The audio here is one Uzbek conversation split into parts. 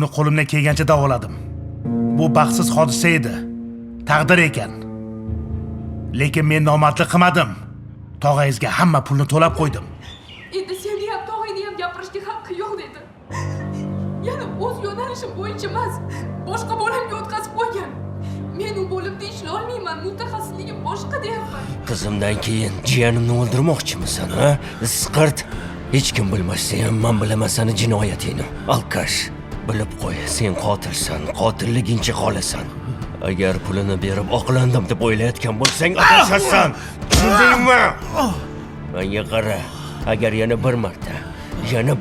Uni qo'limdan kelgancha davoladim. Bu baxtsiz hodisa edi. Taqdir ekan. Lekin men nomardlik qilmadim. Tog'angizga hamma pulni to'lab qo'ydim. Endi seni ham tog'angni ham gapirishga haqqi yo'q dedi. Yana o'z yo'nalishim bo'yicha emas, boshqa bo'limga o'tkazib qo'ygan. Men u bo'limda ishlay olmayman, mutaxassisligim boshqa deyapman. Qizimdan keyin jiyanimni o'ldirmoqchimisan, ha? Isqirt. Hech kim bilmasa ham men bilaman seni jinoyatingni. Alkash, bilib qo'y, sen qotilsan, qotilligincha qolasan. Agar pulini berib oqlandim deb o'ylayotgan bo'lsang, adashasan. Tushundingmi? Menga qara, agar yana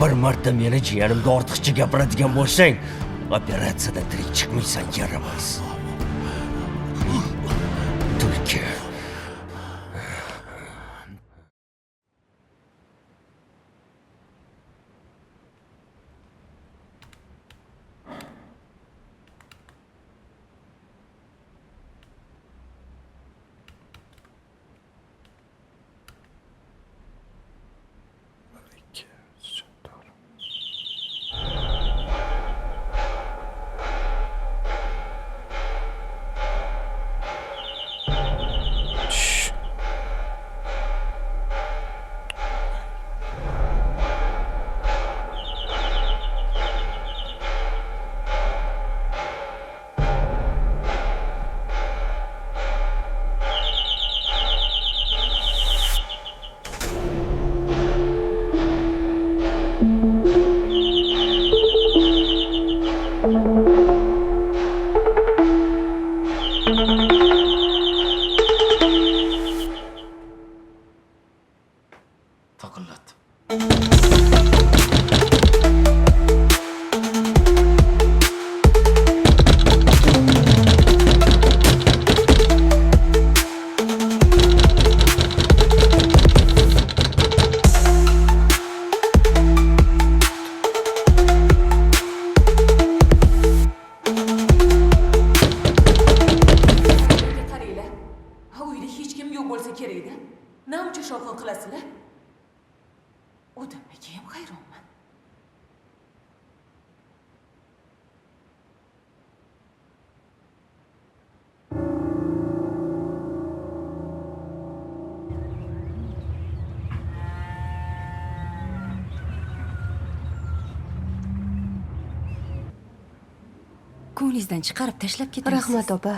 bir marta meni jiyanimga ortiqcha gapiradigan bo'lsang, operatsiyadan tirik chiqmaysan, yaramas. Tulki. Ko'nglingizdan chiqarib tashlab ketasiz. Rahmat opa.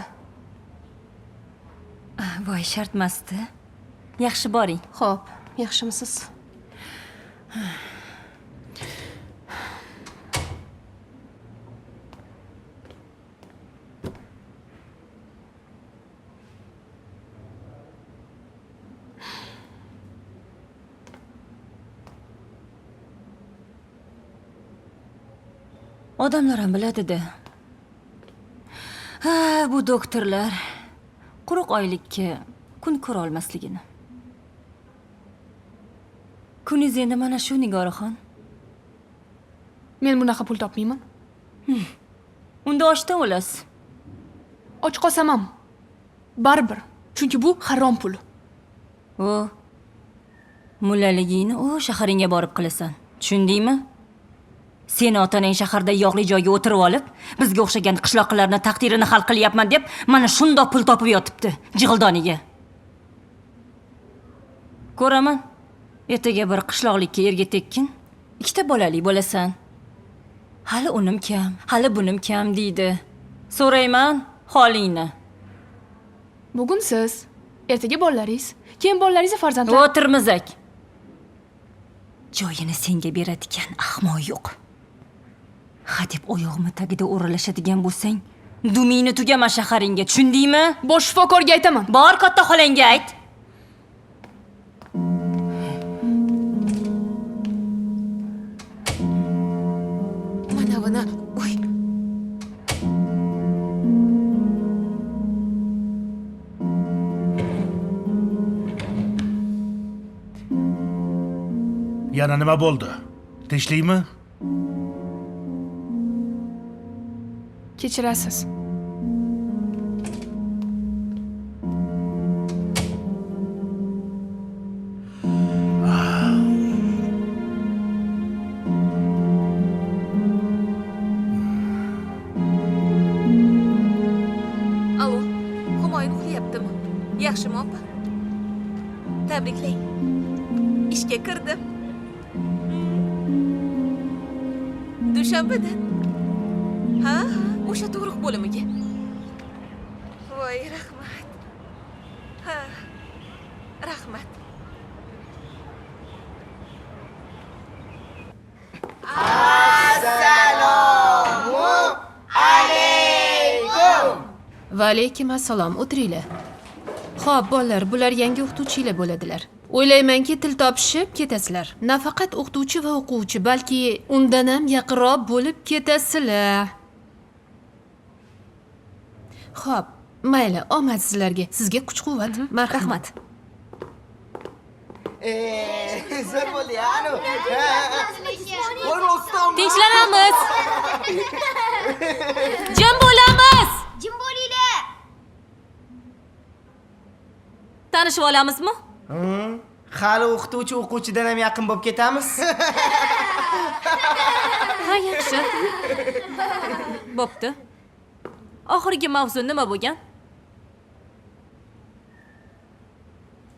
Voy, shartmasdi. Yaxshi boring. Xo'p, yaxshimisiz? Odamlar ham biladi-da. Ha, bu doktorlar quruq oylikka kun ko'ra olmasligini. Kuningiz endi mana shu Nigoraxon. Men bunaqa pul topmayman. Unda ochdan o'lasiz. Och qolsam ham baribir, chunki bu harom pul. Mullaligingni shaharingga borib qilasan. Tushundingmi? Seni otanang shaharda yog'li joyga o'tirib olib, bizga o'xshagan qishloqlarning taqdirini hal qilyapman deb, mana shundoq pul topib yotibdi, jig'ildoniga. Ko'raman, ertaga bir qishloqlikka erga tekkin, 2ta bolali bo'lasan. Hali unim kam, hali bunim kam deydi. So'rayman holingni. Bugun siz, ertaga bolalaringiz, keyin bolalaringiz farzandlar. O'tirmizak. Joyini senga beradigan ahmoq yo'q. Ha deb oyog'im tagida o'ralashadigan bo'lsang, dumingni tugama shaharingga, tushundingmi? Bosh shifokorga aytaman. Bor, katta xolangga ayt. Mana buni, voy. Yana nima bo'ldi? Tinchlikmi? Kechirasiz. Tabriklang. Ishga kirdim. Dushanbada. Ha, o'sha tug'ruq bo'limiga. Voy, rahmat. Ha, rahmat. Va alaykum assalom, o'tiringlar. Xo'p, bolalar, bular yangi o'qituvchilar bo'ladilar. O'ylaymanki, til topishib ketasizlar. Nafaqat o'qituvchi va o'quvchi, balki undan ham yaqinroq bo'lib ketasizlar. Xo'p, mayli, omad sizlarga. Sizga kuch-quvvat. Marhamat. Zo'r bo'lyapti. Tinchlanamiz. Jim bo'lamiz. Jim bo'linglar. Tanishib olamizmi? Hali o'qituvchi o'quvchidan ham yaqin bo'lib ketamiz. Ha, yaxshi. Bo'pti. Oxirgi mavzu nima bo'lgan?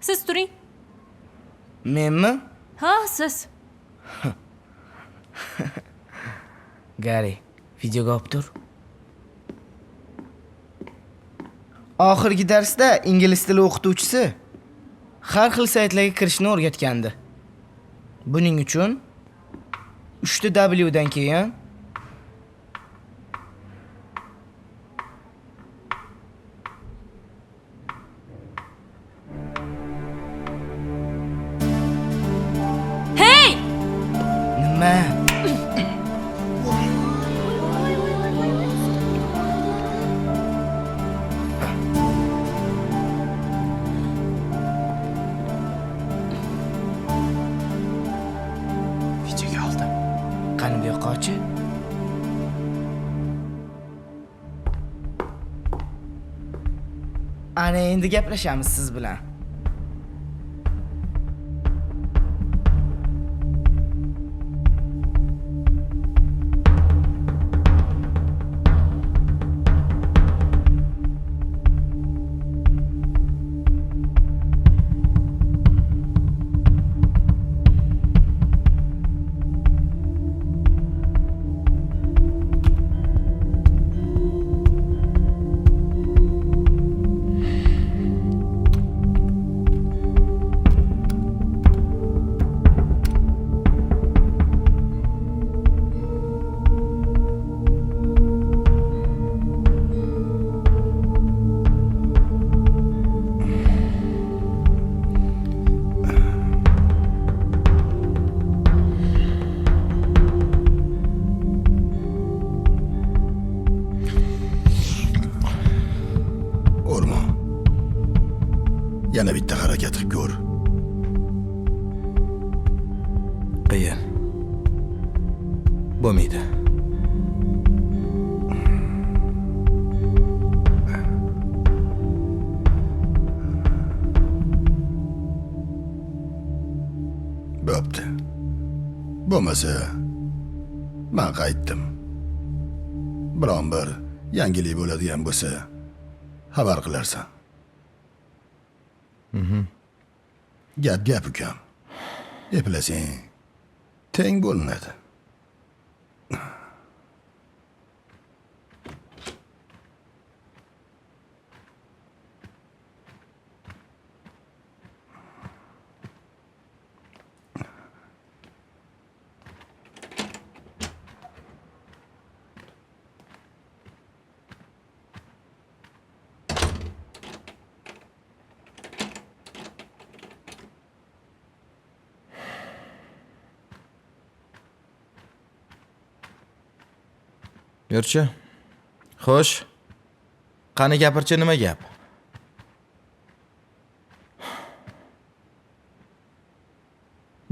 Siz turing. Menmi? Ha, siz. Gari, videoga olib tur. Oxirgi darsda ingliz tili o'qituvchisi har xil saytlarga kirishni o'rgatgandi. Buning uchun 3 ta W dan keyin Hey! nima? Videoga oldim. Qani bu yoqqa-chi? Ana endi gaplashamiz siz bilan. O'rmon. Yana bitta harakat qilib ko'r. Qiyin. Bo'lmaydi. Bo'pti. Bo'lmasa men qaytdim. Biron bir yangilik bo'ladigan bo'lsa xabar qilarsan. Gap ukam. Eplasang teng bo'linadi. Yurchi. Xo'sh. Qani gapirchi, nima gap?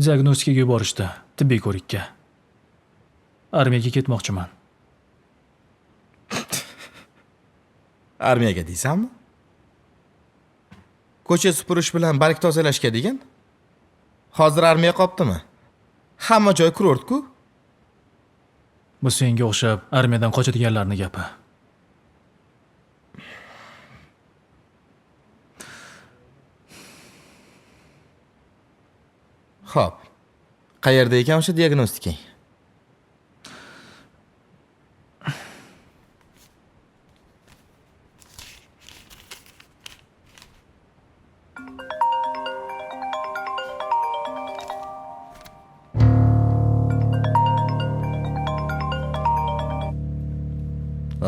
Diagnostikaga yuborishdi, tibbiy ko'rikka. Armiyaga ketmoqchiman. Armiyaga deysanmi? Ko'cha supurish bilan balk tozalashga degan? Hozir armiya qopdimi? Hamma joy kurort-ku. Bu senga o'xshab armiyadan qochadiganlarning gapi. Xo'p. Qayerda ekan o'sha diagnostikang?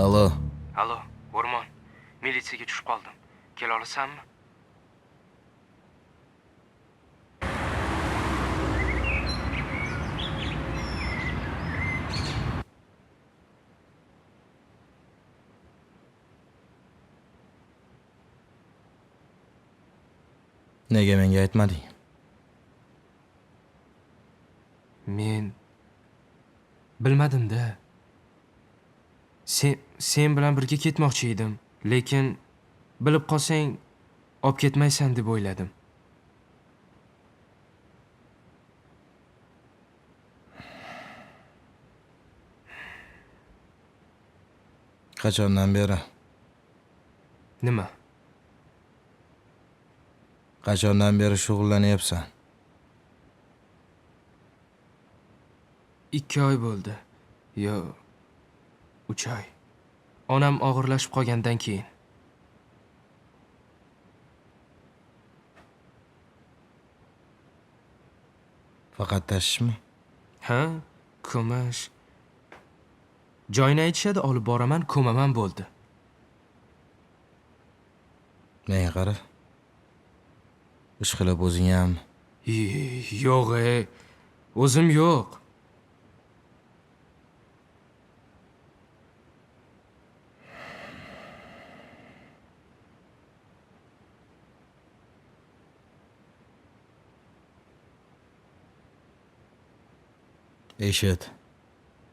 Alo. Alo, O'rmon. Militsiyaga tushib qoldim. Kela olasanmi? Nega menga aytmading? Men bilmadim-da. Sen bilan birga ketmoqchi edim, lekin bilib qolsang olib ketmaysan deb o'yladim. Qachondan beri? Nima? Qachondan beri shug'ullanyapsan? 2 oy bo'ldi. Yo, 3 oy. Onam og'irlashib qolgandan keyin. Faqat tashishmi? Ha, ko'mish. Joyini aytishadi, olib boraman, ko'maman bo'ldi. Menga qara. Ishqilib o'zing ham. Yo'q, o'zim yo'q. Eshit.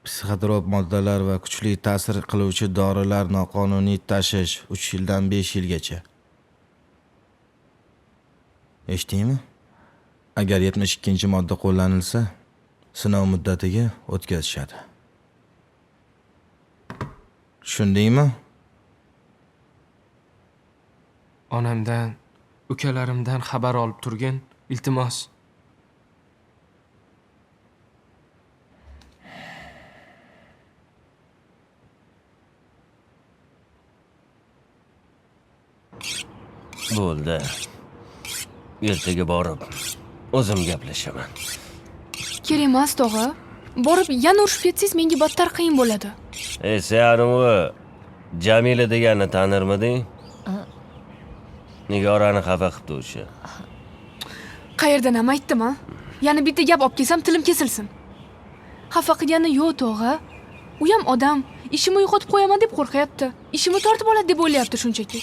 Psixotrop moddalar va kuchli ta'sir qiluvchi dorilar noqonuniy tashish 3 yildan 5 yilgacha. Eshitdingmi? Agar 72-modda qo'llanilsa, sinov muddatiga o'tkazishadi. Tushundingmi? Onamdan, ukalarimdan xabar olib turgin, iltimos. Bo'ldi. Ertaga borib o'zim gaplashaman. Kerak emas, tog'a. Borib yana urishib ketsangiz menga battar qiyin bo'ladi. Sen anavi Jamila deganni tanirmiding? Nigorani xafa qilibdi o'sha. Qayerdan ham aytdim-a? Yana bitta gap olib kelsam tilim kesilsin. Xafa qilgani yo'q, tog'a. U ham odam, ishimni yo'qotib qo'yaman deb qo'rqyapti. Ishimni tortib oladi deb o'ylayapti shunchaki.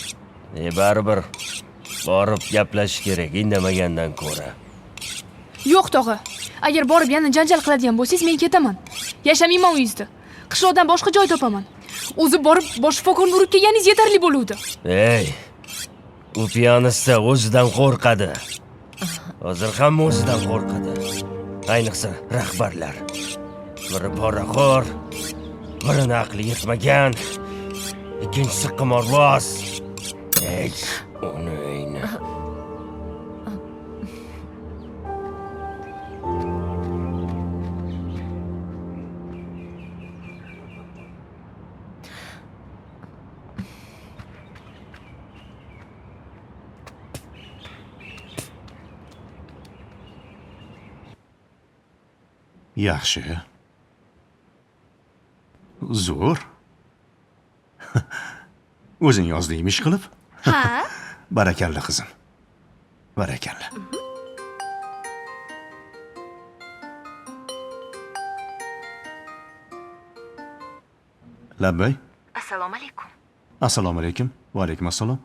Baribir borib gaplashish kerak, indamagandan ko'ra. Yo'q, tog'a. Agar borib yana janjal qiladigan bo'lsangiz, men ketaman. Yashamayman uyingizda. Qishloqdan boshqa joy topaman. O'zi borib bosh shifokorni urib kelganingiz yetarli bo'luvdi. U piyonista o'zidan qo'rqadi. Hozir hamma o'zidan qo'rqadi. Ayniqsa rahbarlar. Biri poraxo'r, birini aqli yetmagan, ikkinchisi qimorboz. Uni. Yaxshi. Zo'r. O'zing yozdingmi ish qilib? Ha? Barakalla qizim. Barakalla. Labbay. Assalomu alaykum. Assalomu alaykum. Va alaykum assalom.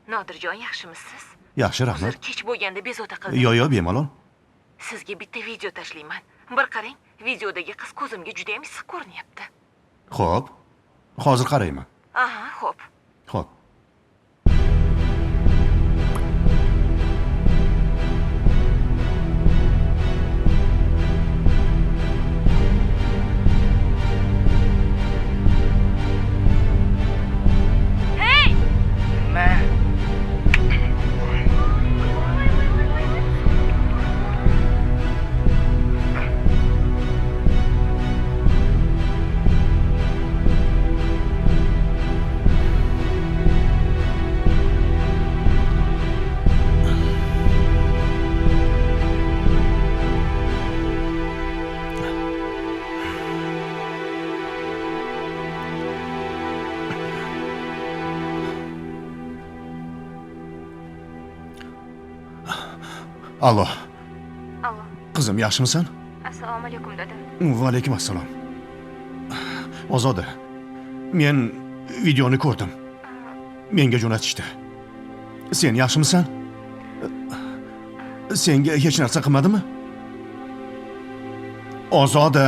Nodirjon, yaxshimisiz? Yaxshi, rahmat. Kech bo'lganda bezovta qildim. Yo, bemalol. Sizga bitta video tashlayman. Bir qarang, videodagi qiz ko'zimga juda ham issiq ko'rinyapti. Xo'p. Hozir qarayman. Aha, xo'p. Xo'p. Allo, Allo. qizim yaxshimisan? Assalomu alaykum dada. Va alaykum assalom. Ozoda, men videoni ko'rdim. Menga jo'natishdi. Sen yaxshimisan? Senga hech narsa qilmadimi? Ozoda,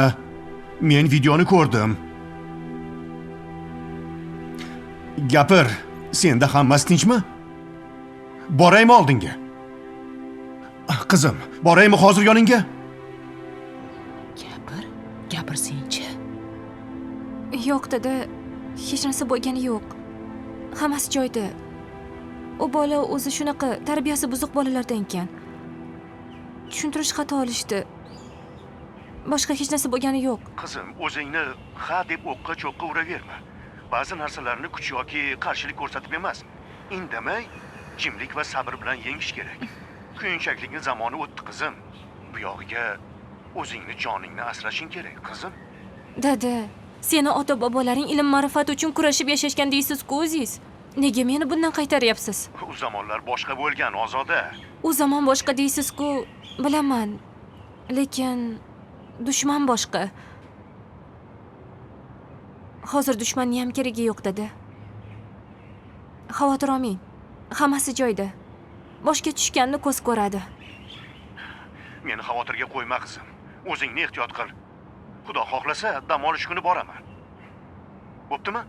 men videoni ko'rdim. Gapir, senda hammasi tinchmi? Boraymi oldinga? Qizim, boraymi hozir yoningga? Gapir senchi. Yo'q dada, hech narsa bo'lgani yo'q. Hammasi joyida. U bola o'zi shunaqa tarbiyasi buzuq bolalardan ekan. Tushuntirish xato olishdi. Boshqa hech narsa bo'lgani yo'q. Qizim, o'zingni ha deb o'qqa cho'qqa uraverma. Ba'zi narsalarni kuch yoki qarshilik ko'rsatib emas, indamay, jimlik va sabr bilan yengish kerak. Kuyunchaklikning zamoni o'tdi qizim. Bu yog'iga o'zingni joningni asrashing kerak, qizim. Dada, seni ota-bobolaring ilm ma'rifat uchun kurashib yashashgan deysiz-ku o'zingiz. Nega meni bundan qaytaryapsiz? U zamonlar boshqa bo'lgan, Ozoda. U zamon boshqa deysiz-ku, bilaman. Lekin dushman boshqa. Hozir dushmanning ham keragi yo'q dada. Xavotir olmang. Hammasi joyida. Boshga tushganni ko'z ko'radi. Meni xavotirga qo'yma qizim. O'zingni ehtiyot qil. Xudo xohlasa, dam olish kuni boraman. Bo'ptimi?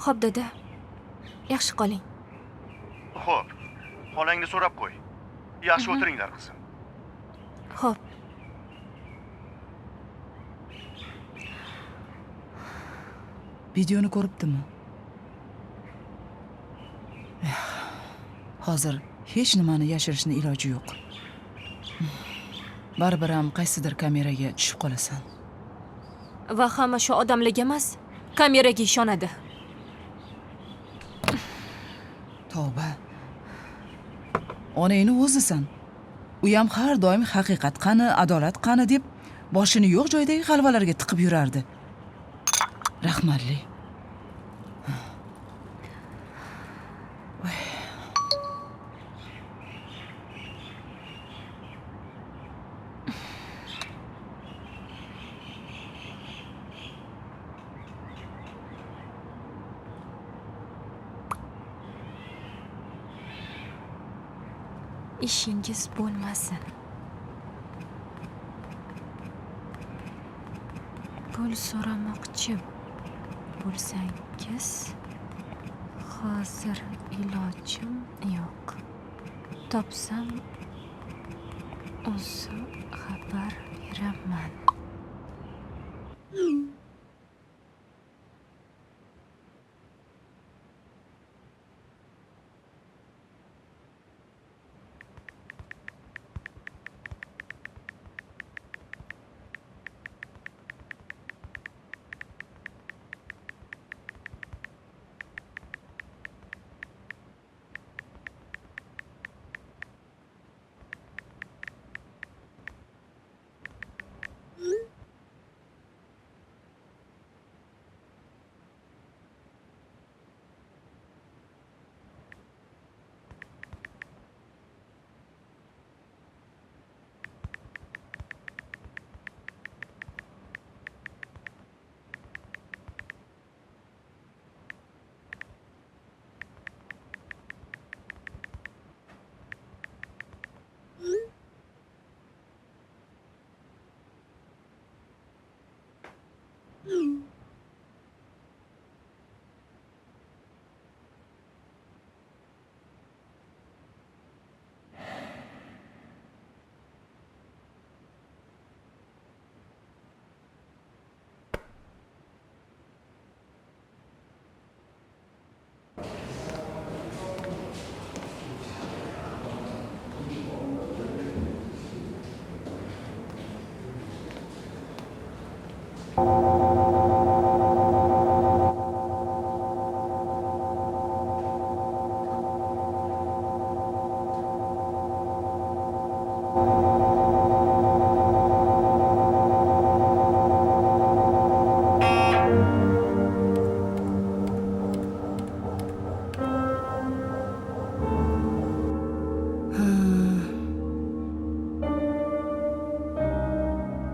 Xo'p dada. Yaxshi qoling. Xo'p. Xolangni so'rab qo'y. Yaxshi o'tiringlar qizim. Xo'p. Videoni ko'ribdimi? Hozir hech nimani yashirishni iloji yo'q. Baribir ham qaysidir kameraga tushib qolasan. Va hamma shu odamlarga emas, kameraga ishonadi. Tavba. Onangni o'zisan. U ham har doim haqiqat qani, adolat qani deb boshini yo'q joydagi g'alvalarga tiqib yurardi. Rahmatli. Ishingiz bo'lmasin. Pul so'ramoqchi bo'lsangiz, hozir ilojim yo'q. Topsam o'zim xabar beraman.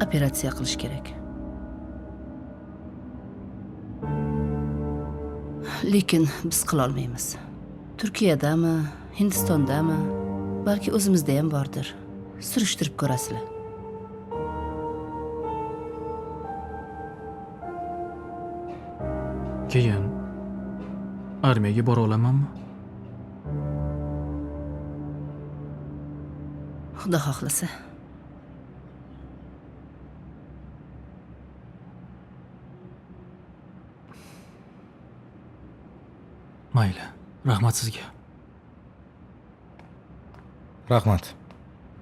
operatsiya qilish kerak. Lekin biz qila olmaymiz. Turkiyadami, Hindistondami, balki o'zimizda ham bordir. Surishtirib ko'rasizlar. Keyin armiyaga bora olamanmi? Xudo xohlasa. Mayli, rahmat sizga. Rahmat.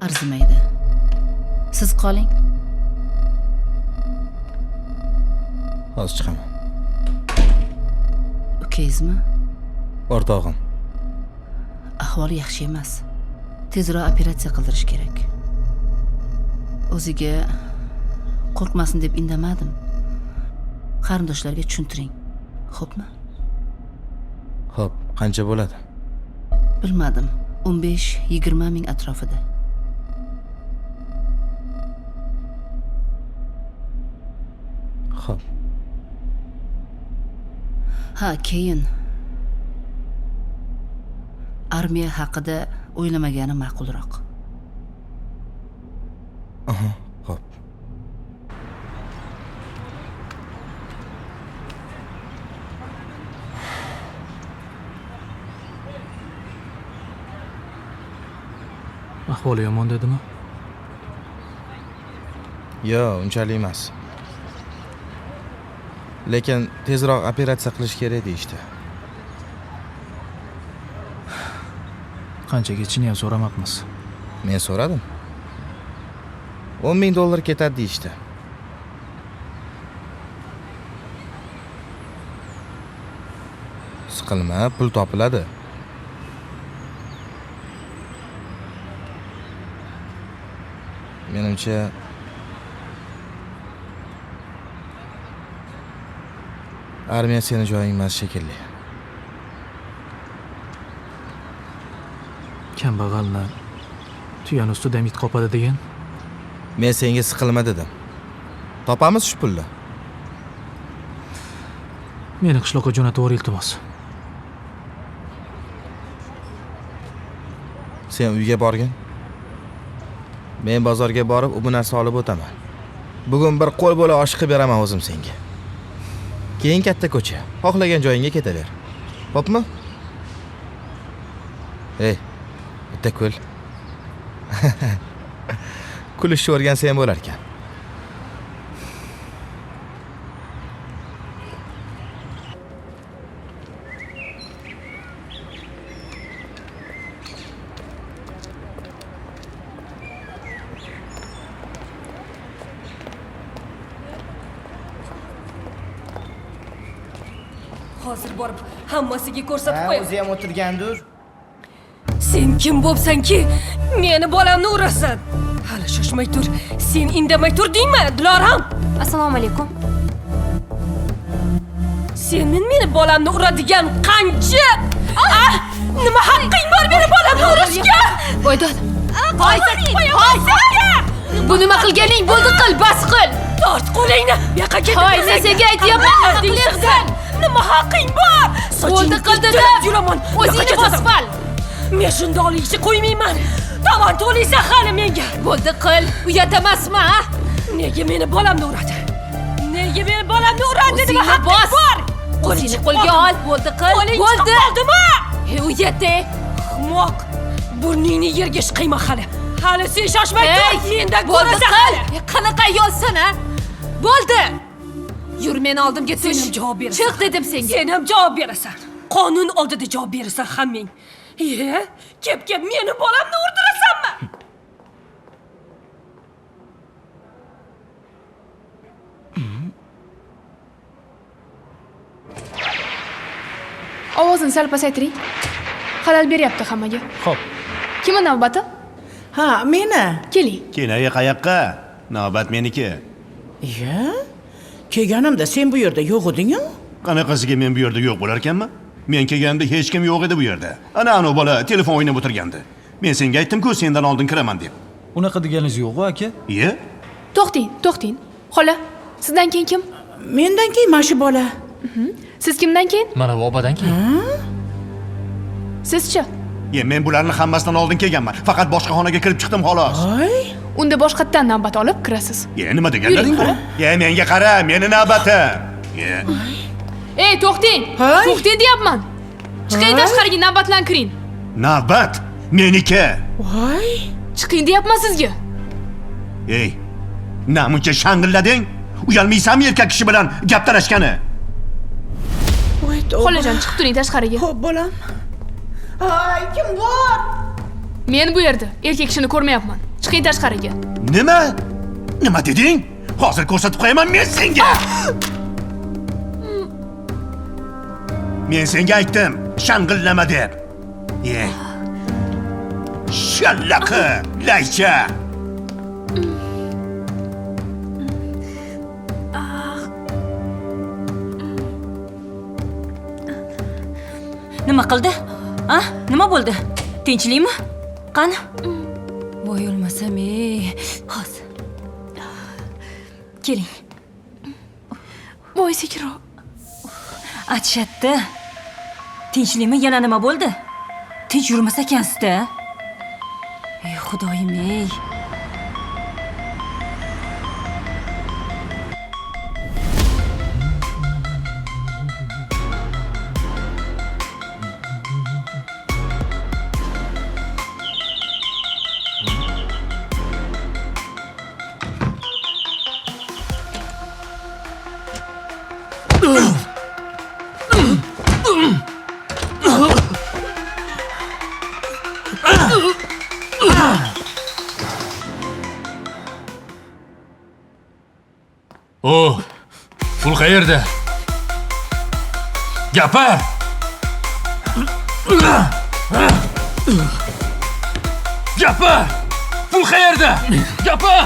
Arzimaydi. Siz qoling. Hozir chiqaman. Ukangizmi? O'rtog'im. Ahvoli yaxshi emas. Tezroq operatsiya qildirish kerak. O'ziga qo'rqmasin deb indamadim. Qarindoshlarga tushuntiring. Xo'pmi? Xo'p, qancha bo'ladi? Bilmadim. 15-20 ming atrofida. Xo'p. Ha, keyin armiya haqida o'ylamagani ma'qulroq. Aha, xo'p. Ahvoli yomon dedimi? Yo'q, unchalik emas. Lekin tezroq operatsiya qilish kerak deyishdi. Qancha ketishini ham so'ramabmiz. Men so'radim. $10,000 ketadi deyishdi. Siqilma, pul topiladi. Menimcha armiya seni joying emas shekilli. Kambag'alni tuyan ustida mit qopadi degan. Men senga siqilma dedim. Topamiz shu pulni. Meni qishloqqa jo'natib iltimos. Sen uyga borgin. Men bozorga borib, bu narsa olib o'taman. Bugun bir qo'l bo'la osh qilib beraman o'zim senga. Keyin katta ko'cha. Xohlagan joyingga ketaver. Xo'pmi? Ey, bitta kul. Kulishni o'rgansa ham bo'lar ekan. Hozir borib hammasiga ko'rsatib qo'yaman. O'zi ham o'tirgandir. Sen kim bo'psanki, meni bolamni urasan? Hali shoshmay tur. Sen indamay tur deymi, Diloram? Assalomu alaykum. Sen meni bolamni uradigan qancha? Nima haqqing bor meni bolamni urishga? Bo'ydod. Bu nima qilganing? Bo'ldi, qil, bas qil. Tort qo'lingni. Bu yoqqa ket. Hoy, men senga aytyapman, nima qilyapsan? Nima haqqing bor? Bo'ldi, qil dedim. Yuraman. O'zingni bosfal. Men shundoq ishni qo'ymayman. Tovon to'laysan hali menga. Bo'ldi, qil. Uyat emasmi, ha? Nega meni bolamni uradi? Nega meni bolamni uradi? Nima haqqing bor? O'zingni qo'lga ol. Bo'ldi, qil. Bo'ldi. Bo'ldimi? Uyatda. Ahmoq. Burningni yerga shqiyma hali. Hali sen shoshmay tur. Menda Bo'ldi, ko'rasan qil. hali. Qanaqa ayolsan, ha? Bo'ldi. Yur, men oldimga tush. Sen ham javob berasan. Chiq dedim senga. Sen ham javob berasan. Qonun oldida javob berasan hammang. Kep meni bolamni urdirasanmi? Ovozni sal pasaytiring. Xalal beryapti hammaga. Xo'p. Kimni navbati? Ha, meni. Keling. Kenaya qayoqqa? Navbat meniki. Iya? Kelganimda sen bu yerda yo'q eding-ku? Qanaqasiga men bu yerda yo'q bo'lar ekanman? Men kelganda hech kim yo'q edi bu yerda. Ana bola telefon o'ynab o'tirgandi. Men senga aytdim-ku, sendan oldin kiraman deb. Unaqa deganingiz yo'q-ku, aka? Iye? To'xting. Xola, sizdan keyin kim? Mendan keyin mana shu bola. Siz kimdan keyin? Mana bu opadan keyin. Sizchi? Men bularni hammasidan oldin kelganman. Faqat boshqa xonaga kirib chiqdim xolos. Voy. Unda boshqatdan navbat olib kirasiz. Nima deganlaring bu? Menga qara, meni navbatim. Ey, to'xting! Hoy. To'xting deyapman. Chiqing tashqariga navbatlan kiring. Navbat meniki. Voy. Chiqing deyapman sizga. Ey, namuncha shang'illading? Uyalmaysanmi erkak kishi bilan gap talashgani? Voy, Xolajon, chiqib turing tashqariga. Xo'p, bolam. Ay, kim bor? Men bu yerda erkak kishini ko'rmayapman. Chiqing tashqariga. Nima deding? Hozir ko'rsatib qo'yaman men senga. Men senga aytdim, shang'illama deb. Shallaqi, laycha. Nima qildi? Nima bo'ldi? Tinchlikmi? Qani? Voy o'lmasam, hozir. Keling. Voy sekinroq. Achshatdi. Tinchlikmi? Yana nima bo'ldi? Tinch yurmas ekansiz-da. Ey xudoyim, ey. Pul qayerda? Gapir! Gapir! Pul qayerda? Gapir!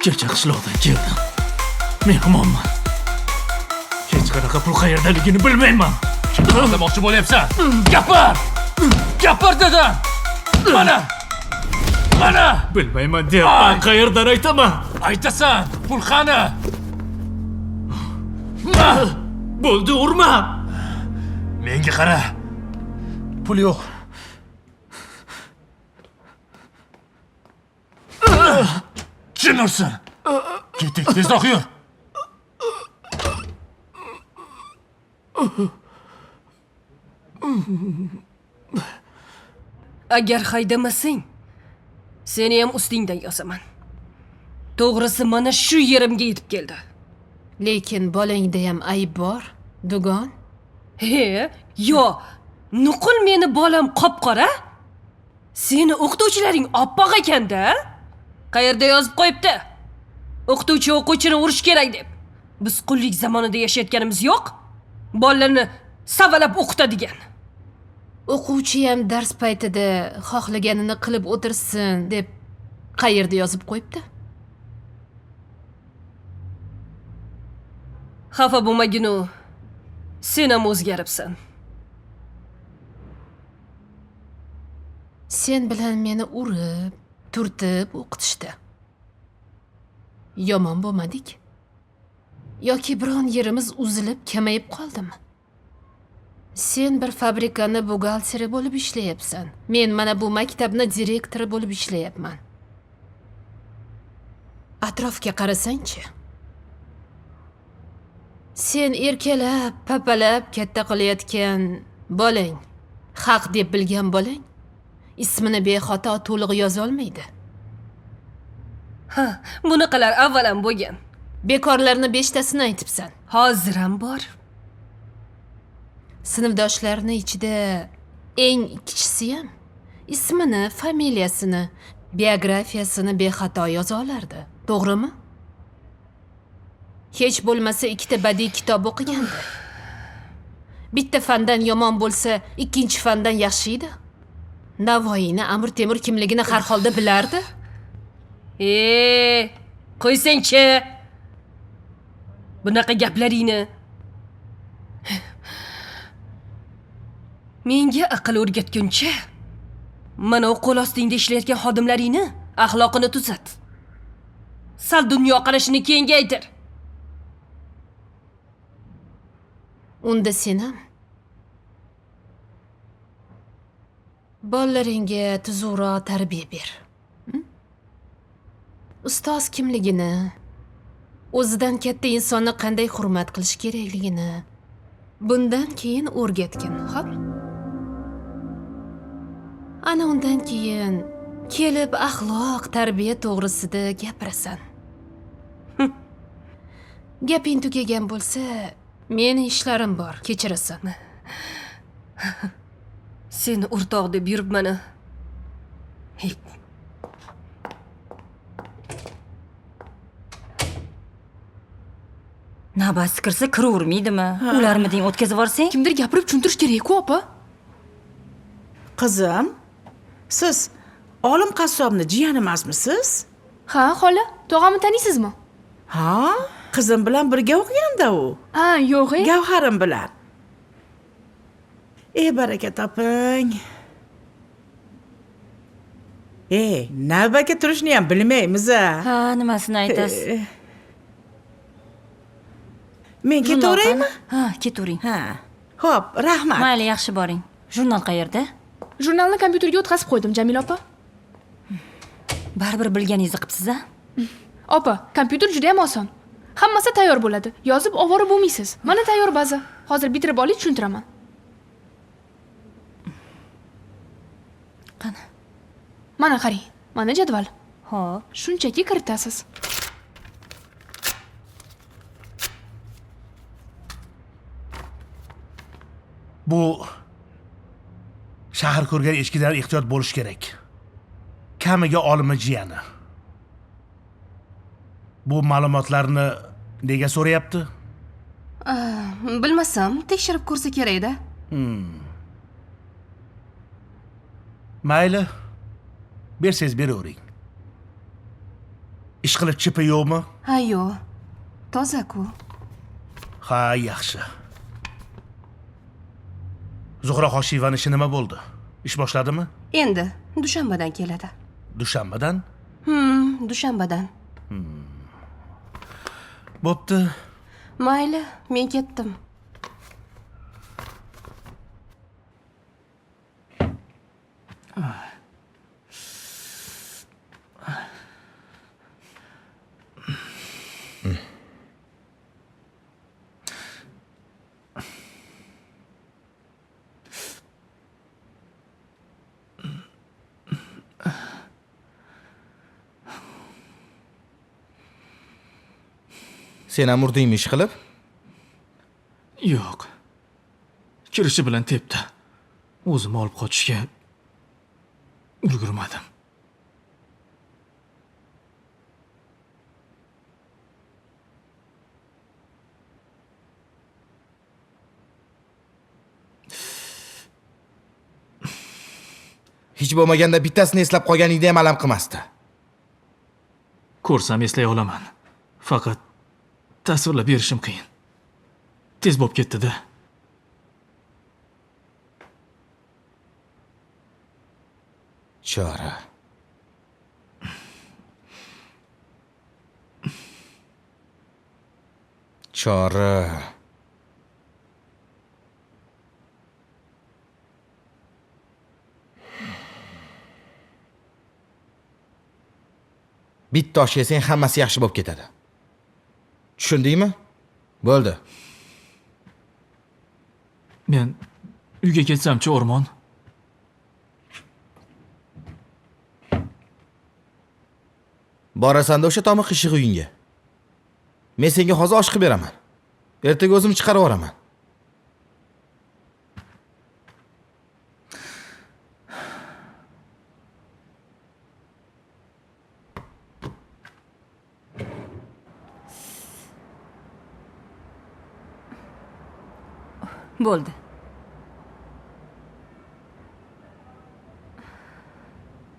Kecha qishloqdan keldim. Mehmonman. Hech qanaqa pul qayerdaligini bilmayman. Kimga demoqchi bo'lyapsan? Gapir! Gapir dedim! Mana! Bilmayman deyapman, qayerdan aytaman? Aytasan, pul qani? Bo'ldi, urma! Menga qara. Pul yo'q. Kim ursin? Keting, tezroq yur. Agar haydamasang, seni ham ustingdan yozaman. To'g'risi mana shu yerimga yetib keldi. Lekin bolangda ham ayb bor, Dugon. Yo, nuqul meni bolam qop-qora? Seni o'qituvchilaring oppoq ekanda? Qayerda yozib qo'yibdi? O'qituvchi o'quvchini urish kerak deb. Biz qullik zamonida yashayotganimiz yo'q. Bolalarni savalab o'qitadigan. O'quvchi ham dars paytida xohlaganini qilib o'tirsin deb qayerda yozib qo'yibdi? Xafa bo'lmagin u. Sen ham o'zgaribsan. Sen bilan meni urib, turtib o'qitishdi. Yomon bo'lmadik? Yoki biron yerimiz uzilib, kamayib qoldimi? Sen bir fabrikani buxgalteri bo'lib ishlayapsan. Men mana bu maktabni direktori bo'lib ishlayapman. Atrofga qarasang-chi. Sen erkalab, papalab katta qilayotgan bolang, haq deb bilgan bolang, ismini bexato to'liq yoza olmaydi. Bunaqalar avvalam bo'lgan. Bekorlarni 5tasini aytibsan. Hozir ham bor. Sinfdoshlarning ichida eng kichisi ham ismini, familiyasini, biografiyasini bexato yoza olardi. To'g'rimi? Hech bo'lmasa 2ta badiiy kitob o'qigandi. Bitta fandan yomon bo'lsa, ikkinchi fandan yaxshi edi. Navoiyni, Amir Temur kimligini har holda bilardi. Qo'ysang-chi. Bunaqa gaplaringni. Menga aql o'rgatguncha, mana qo'l ostingda ishlayotgan xodimlaringni axloqini tuzat. Sal dunyoqarashini kengaytir. Unda sen ham bolalaringga tuzukroq tarbiya ber. Ustoz kimligini, o'zidan katta insonni qanday hurmat qilish kerakligini bundan keyin o'rgatgin, xo'p? Ana undan keyin kelib axloq, tarbiya to'g'risida gapirasan. Gaping tugagan bo'lsa, meni ishlarim bor, kechirasan. Seni o'rtoq deb yuribman. Navbasi kirsa kiravermaydimi? Ularmiding o'tkazib yuborsang? Kimdir gapirib tushuntirish kerak-ku, opa. Qizim, siz Olim qassobni jiyani emasmisiz? Ha, xola, tog'amni taniysizmi? Ha, qizim bilan birga o'qiganda u. Ha, yo'q. Gavharim bilan. Baraka toping. Navbatga turishni ham bilmaymiz a. Ha, nimasini aytasiz? Men ketaveraymi? Ha, ketavering. Ha. Xo'p, rahmat. Mayli, yaxshi boring. Jurnal qayerda? Jurnalni kompyuterga o'tkazib qo'ydim, Jamila opa. Baribir bilganingizni qilibsiz-a? Opa, kompyuter juda ham oson. Hammasi tayyor bo'ladi. Yozib ovora bo'lmaysiz. Mana tayyor baza. Hozir bitirib oling, tushuntiraman. Qani? Mana qarang. Mana jadval. Xo'p. Shunchaki kiritasiz. Bu shahar ko'rgan echkidan ehtiyot bo'lish kerak. Kamiga olimni jiyani. Bu ma'lumotlarni nega so'rayapti? Bilmasam, tekshirib ko'rsa kerak-da. Mayli. Bersangiz beravering. Ish qilib chipi yo'qmi? Ha, yo'q. Toza-ku. Ha, yaxshi. Zuhra Hoshiyevani ishi nima bo'ldi? Ish boshladimi? Endi dushanbadan keladi. Dushanbadan? Dushanbadan. Bo'pti. Mayli, men ketdim. Sen ham urdingmi ish qilib? Yo'q. Kirishi bilan tepdi. O'zim olib qochishga ulgurmadim. Hech bo'lmaganda bittasini eslab qolganingda ham alam qilmasdi. Ko'rsam eslay olaman. Faqat tasvirlab berishim qiyin. Tez bo'lib ketdi-da. Chora. Chora. Bitta osh yesang hammasi yaxshi bo'lib ketadi. Tushundingmi? Bo'ldi. Men uyga ketsam-chi, O'rmon? Borasan-da o'sha tomi qishiq uyingga. Men senga hozir osh qilib beraman. Ertaga o'zim chiqarib yuboraman. Bo'ldi.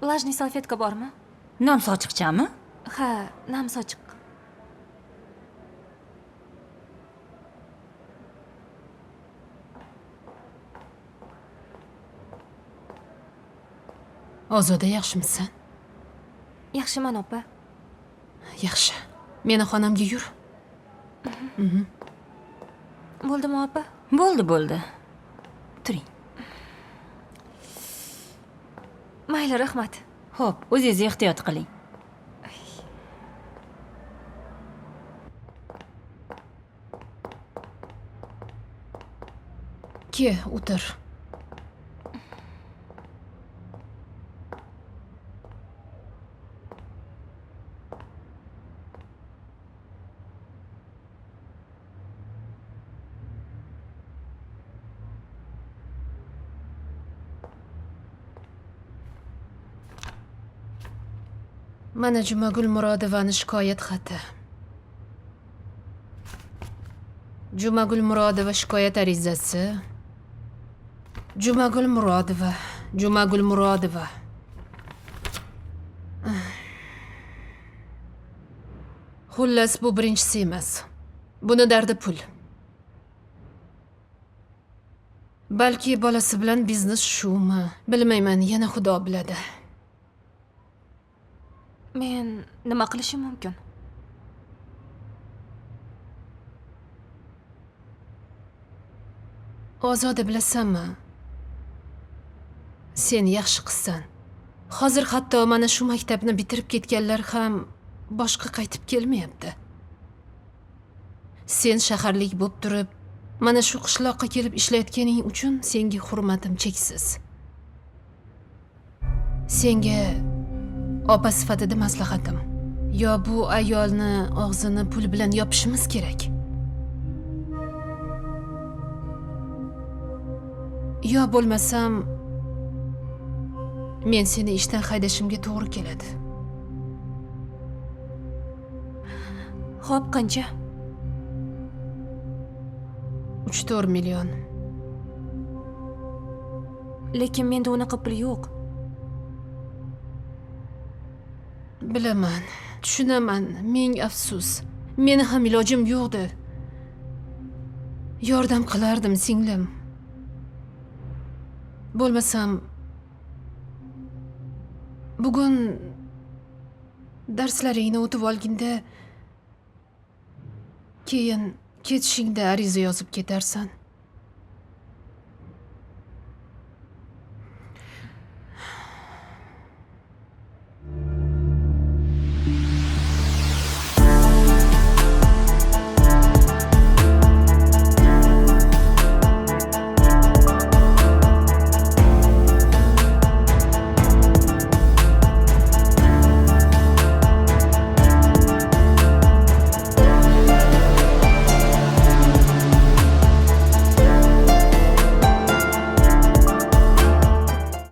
Влажный salfetka bormi? Nam sochiqchami? Ha, nam sochiq. Ozoda, yaxshimisan? Yaxshiman, opa. Yaxshi. Meni xonamga yur. Bo'ldimi, opa? Bo'ldi. Turing. Mayli, rahmat. Xo'p, o'zingiz ehtiyot qiling. Ke, o'tir. Mana Jumagul Murodovani shikoyat xati. Jumagul Murodova shikoyat arizasi. Jumagul Murodova. Xullas, bu birinchisi emas. Buni dardi pul. Balki bolasi bilan biznes shumi, bilmayman, yana Xudo biladi. Men nima qilishim mumkin? Ozoda, bilasanmi? Sen yaxshi qizsan. Hozir hatto mana shu maktabni bitirib ketganlar ham boshqa qaytib kelmayapti. Sen shaharlik bo'lib turib, mana shu qishloqqa kelib ishlayotganing uchun senga hurmatim cheksiz. Senga opa sifatida maslahatim. Yo bu ayolni og'zini pul bilan yopishimiz kerak. Yo bo'lmasam men seni ishdan haydashimga to'g'ri keladi. Xo'p, qancha? 3-4 million. Lekin menda unaqa pul yo'q. Bilaman, tushunaman, ming afsus. Meni ham ilojim yo'qdi. Yordam qilardim, singlim. Bo'lmasam bugun darslaringni o'tib olganda keyin ketishingda ariza yozib ketarsan.